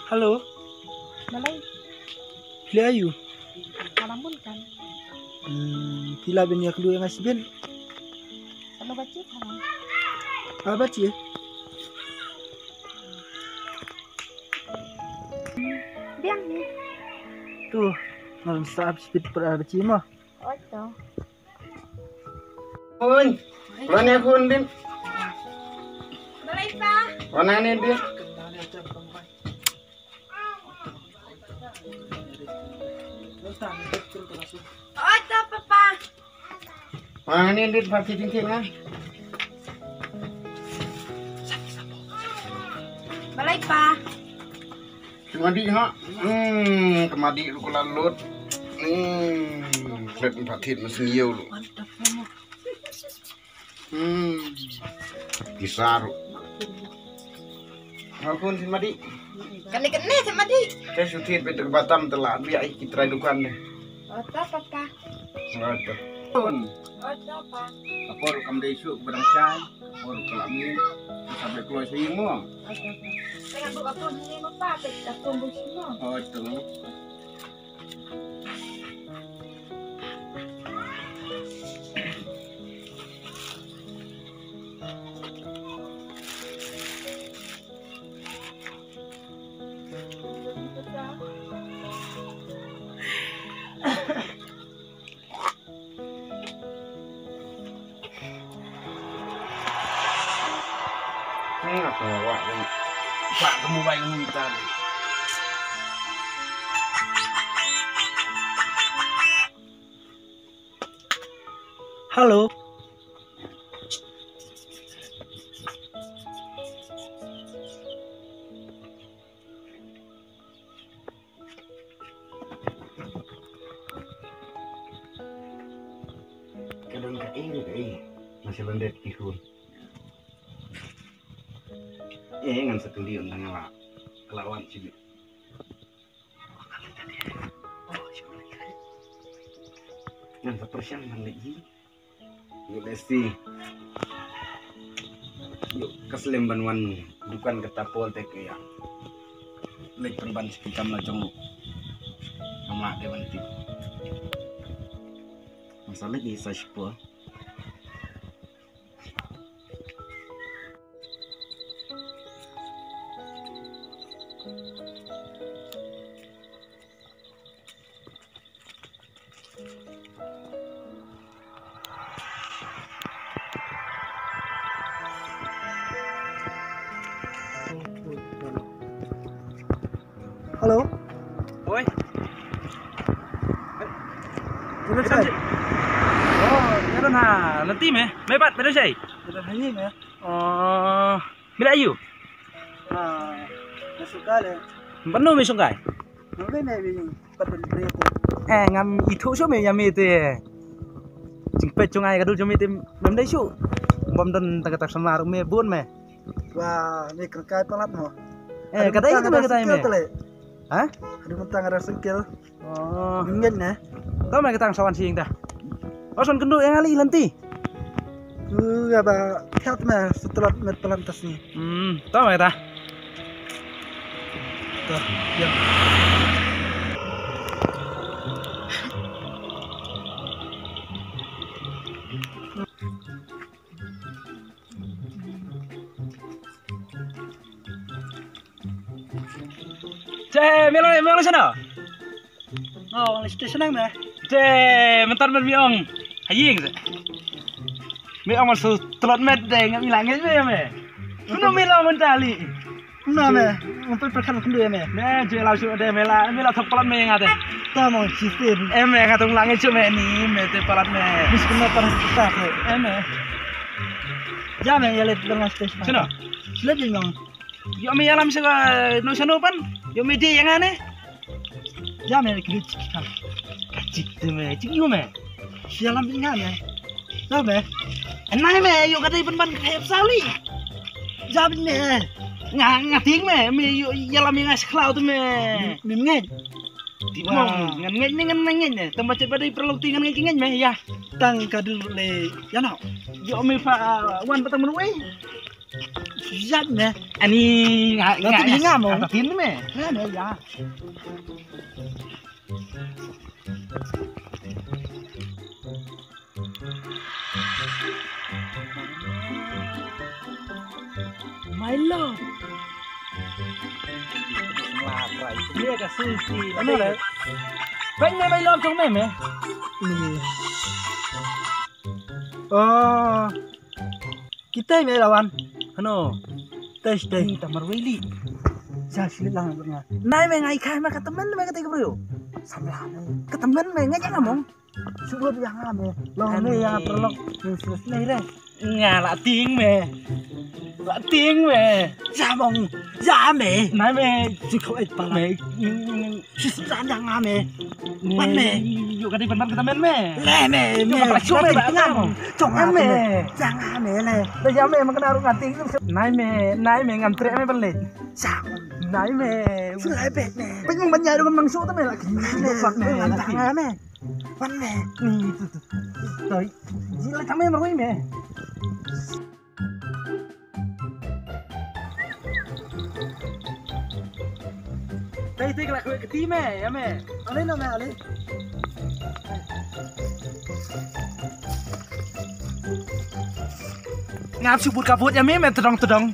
Halo, Malay, Hili Ayu. malamun kan. Tila ben yak lu yang asben. Ano ba chip haman? Apa cie? Biang ni. Tuh, malam saab speed per cie mah. Oh to. Kun, mana kun din? Malay pa. Mana ni din? Oh to papa. Mana ni din pasti tingting ah? Malay pa. Kemadi ha? Kemadi lu kelalut. Klet patit mesin yiu lu. Kisar. Apun si Madi. Kani sama di. Saya sudah betul Batam telah biar kita dukan deh. Oh to papa. Ada. Pun. Oh to pa. Apa rekam desu barang syai. Apa kelamin. Sampai keluar semua. Oh to pa. Kaya buka po ni mo pa, pek tumbuh sino. Oh itu. Apa awak ni? Pak kamu baik minta ni. Halo. Kadang ini masih lendet ihun. Ngan satu liun tengah kelawan sini. Ngan sepersian lagi. Yuk lesti. Yuk keselim banwan dukan ketapol teh ya. Lek perban sekitar melajong. Nama dewan ti. Masalah di sashpo. Halo. Oi, Gimana sih? oh, meron ha. Nanti may bat, meron siya. Udah hanya ya. Oh, bila ayu. Masuk kali. Pano may sungkay? Mungkin nih bing. Patut beri itu. Ngam itu siya may yami ito eh. Jingpet yung ay kadul siya may ito. Memday siya. Bom don tagatak sa marong may buon may. Wah, ini kerkai pelat mo. Katay ito ba katay may? Ha? Ada mentang ada sengkil. Oh, Mungkin ya. tao may katang sawan siyang ta. Oson kendo yang ali lanti. Apa cat mah setelah met pelantas nih. Tao may ta. Tuh, ya. Melo sana. Oh, station mana? Mentar miong. Haying sa. Miong masuk telot met deh, ngam ilangnya je me. Kuno melo mentali. Mana mah? Untuk perkan kedua mah. Nah, je lau su de mela thap pelat me ngate. Tahu mau sifir. Me ngatung lange cu me ni me te pelat me. Bis kena parah kita. Me. Jangan ya lihat dengan station. Sino? Lebih memang. Yo me alam sa no sano pan. Yo me di yang ane. Jangan ya kritik kita. Kacik te me, cik yo me. Sialam ingat ya. Tahu mah? Enai me yo kadai ban kayak sali. Jangan mah. Ngating me yo yalam yang asklau tu me. Memang. Tiba ngan tempat cepat dari perlu tinggal ngan me ya. Tang kadul le. Ya nak. Yo me fa wan patang menue. Giat nè. Ani ngak Nanti dia ngamuk. Tin me. Nè nè ya. My love. Laprai. Dia ka susi. Ano le? Baik me mai lom trong me me. Ini. Oh. Kita may lawan. Ano? Tes deh. Ni tamar weli. Sa sila lang nga. Nay may ngai khai ma ka teman may ka tiga bro. Samla me. Ka teman may nga jang among. Sugot yang ame. Long me yang perlok. Sus nei re. Nga la tiếng me. La tiếng me. Dạ mong. Dạ me. Nai me Chỉ không ít pa me. Sus san yang ame. Ban me. Yu ka di ban kita men me. Le me. Yu ka pala chume ba ngam. Chong ame. Jang ame le. Da ya me man kana ru ngati. Nai me ngam tre me ban le. Sa Nai me. Sulai bet me. Bên mong ban nhai đâu mang số tao me lại. Phật me. Tang me. Ban me. Ni tới. Ji la chame ma me. Đây đây là cái tí mẹ em mẹ. Ở lên nào mẹ ở lên. Ngap subut kaput ya me tedong.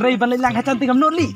Rei ban lang hacan tingam not li.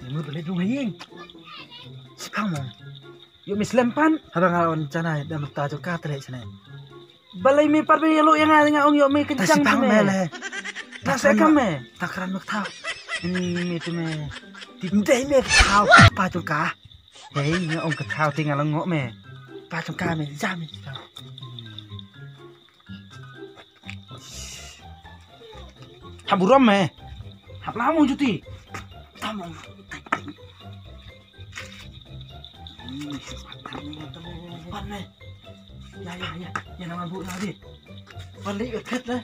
Mưa beli rumah yang. Sepang mong. Yuk mislempan. Habang alawan canai dah mata jo ka tele canai. Balai me par be yelo yang nga ong yo me kencang Sepang me. me le. Nasa ka me. Takran mak thao. Ini me tu me. Ti dei me thao pa jo ka. Hei, nga ong ka thao tinga lang ngo me. Pa jo ka me ja me. Haburam me. Hap lamu juti. Tamong. Pan me. Ya. Ya nama bu na di. Pan li thet le.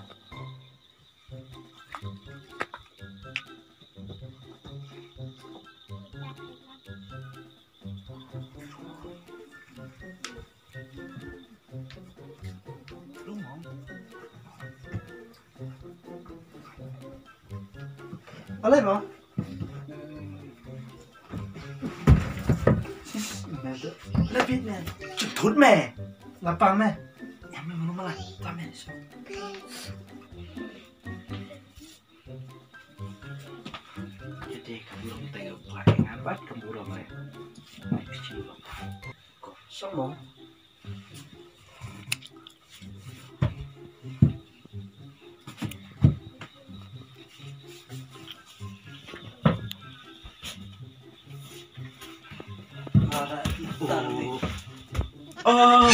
Alay mo? Lapit me. Thut me. Lapang me. Em me mano mala. Ta me. Jadi kamu tega buat ngabat kamu ramai. Mai kecil. Kok Sombong. Oh.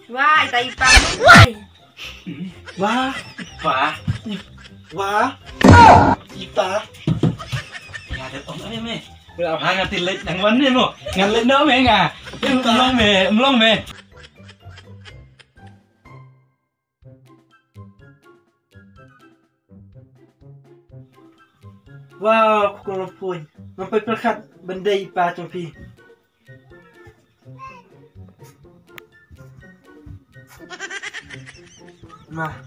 Wah, tay pang. Wah. Wah, Wah. wah. Kita. Ya ada om ini me. Berapa ngatin lek yang mana mo? Ngan lek no me nga. Mlong me. Wah, aku kalau pun. Mampai perkat benda ipa Cofi. Mah.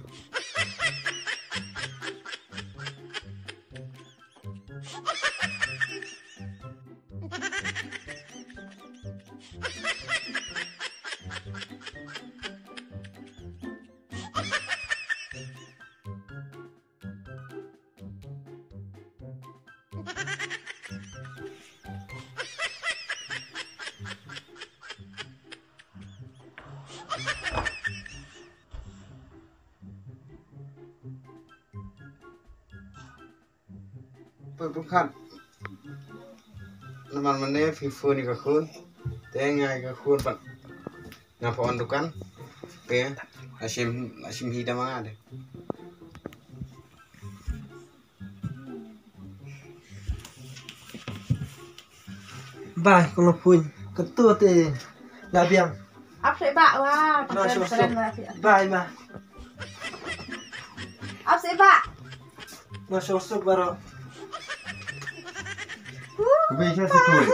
Bukan. Naman mana FIFA ni kakun. Tengah kakun pak. Ngapa ondukan? Oke. Asim hidam ada. Bah, kalau pun ketua teh nggak biang. Áp sẽ bạ wa. Nó sốt. Bah, mah. Áp sẽ bạ. Nó sốt baru. Bisa sekali.